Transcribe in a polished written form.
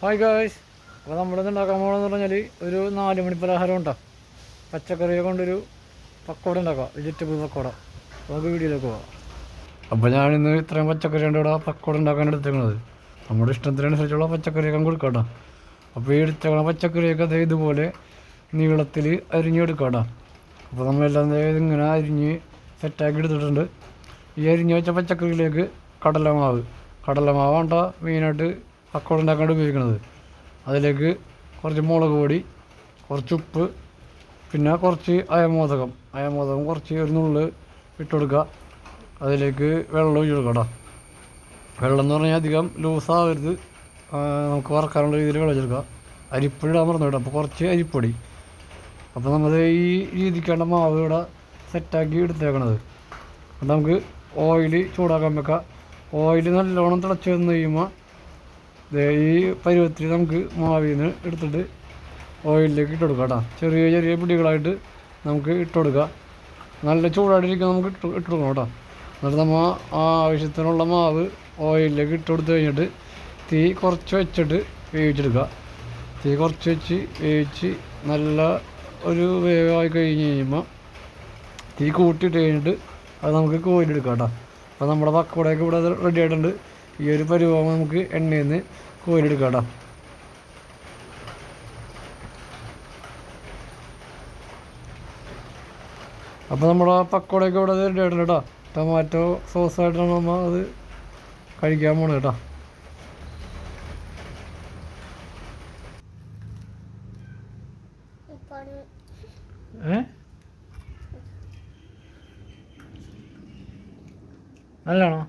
Hi guys, അപ്പോൾ നമ്മളിത് ഉണ്ടാക്കാൻ പോകണമെന്ന് പറഞ്ഞാൽ ഒരു 4 മണി പലഹാരം ഉണ്ടാകും. പച്ചക്കറിയെ കൊണ്ടൊരു പക്കോട ഉണ്ടാക്കാം, വെജിറ്റബിൾ പക്കോട. നമുക്ക് വീഡിയോയിലേക്ക് പോകാം. അപ്പോൾ ഞാനിന്ന് ഇത്രയും പച്ചക്കറി കൊണ്ട് ഇവിടെ പക്കോട ഉണ്ടാക്കാൻ എടുത്തേക്കുന്നത്. നമ്മുടെ ഇഷ്ടത്തിനനുസരിച്ചുള്ള പച്ചക്കറിയൊക്കെ കൊടുക്കാം കേട്ടോ. അപ്പോൾ ഈ എടുത്തേക്കണ പച്ചക്കറിയൊക്കെ അതേ ഇതുപോലെ നീളത്തിൽ അരിഞ്ഞെടുക്കാം കേട്ടോ. അപ്പോൾ നമ്മളെല്ലാം ഇങ്ങനെ അരിഞ്ഞ് സെറ്റാക്കി എടുത്തിട്ടുണ്ട്. ഈ അരിഞ്ഞ് വെച്ച പച്ചക്കറിയിലേക്ക് കടലമാവാണ് മെയിനായിട്ട് പക്കോട ഉണ്ടാക്കാണ്ട് ഉപയോഗിക്കുന്നത്. അതിലേക്ക് കുറച്ച് മുളക് പൊടി, കുറച്ച് ഉപ്പ്, പിന്നെ കുറച്ച് അയമോദകം കുറച്ച് ഒരു നുള്ള് ഇട്ട് കൊടുക്കുക. അതിലേക്ക് വെള്ളം ഒഴിച്ച് കൊടുക്കുക കേട്ടോ. വെള്ളം എന്ന് പറഞ്ഞാൽ അധികം ലൂസാകരുത്, നമുക്ക് വറക്കാനുള്ള രീതിയിൽ വെള്ളം ഒഴിച്ചെടുക്കുക. അരിപ്പൊടി ഇടാൻ മറന്നു കേട്ടോ, അപ്പോൾ കുറച്ച് അരിപ്പൊടി. അപ്പോൾ നമ്മൾ ഈ രീതിക്കാണ്ട മാവ് ഇവിടെ സെറ്റാക്കി എടുത്തേക്കണത്. അപ്പോൾ നമുക്ക് ഓയിൽ ചൂടാക്കാൻ വെക്കാം. ഓയിൽ നല്ലോണം തിളച്ച് വന്ന് കഴിയുമ്പോൾ ഈ പരുവത്തിൽ നമുക്ക് മാവിൽ നിന്ന് എടുത്തിട്ട് ഓയിലിലേക്ക് ഇട്ട് കൊടുക്കാം കേട്ടോ. ചെറിയ ചെറിയ പിടികളായിട്ട് നമുക്ക് ഇട്ട് കൊടുക്കുക. നല്ല ചൂടായിട്ടിരിക്കുക നമുക്ക് ഇട്ട് കൊടുക്കണം കേട്ടോ. എന്നിട്ട് നമ്മൾ ആവശ്യത്തിനുള്ള മാവ് ഓയിലിലേക്ക് ഇട്ട് കൊടുത്ത് കഴിഞ്ഞിട്ട് തീ കുറച്ച് വെച്ചിട്ട് വേവിച്ചെടുക്കുക. തീ കുറച്ച് വെച്ച് വേവിച്ച് നല്ല ഒരു വേവായി കഴിഞ്ഞ് കഴിയുമ്പോൾ തീ കൂട്ടിയിട്ട് കഴിഞ്ഞിട്ട് അത് നമുക്ക് കോരിയെടുക്കാം കേട്ടോ. അപ്പോൾ നമ്മുടെ പക്കോടയൊക്കെ ഇവിടെ റെഡി ആയിട്ടുണ്ട്. ഈ ഒരു പരുവം നമുക്ക് എണ്ണയിൽ നിന്ന് കോരിയെടുക്കാം കേട്ടോ. അപ്പോൾ നമ്മുടെ പക്കോടയൊക്കെ ഇവിടെ റെഡി ആയിട്ടുണ്ട് കേട്ടോ. ടൊമാറ്റോ സോസായിട്ടാണ് നമ്മൾ അത് കഴിക്കാൻ പോണത് കേട്ടോ. നല്ലതാണോ?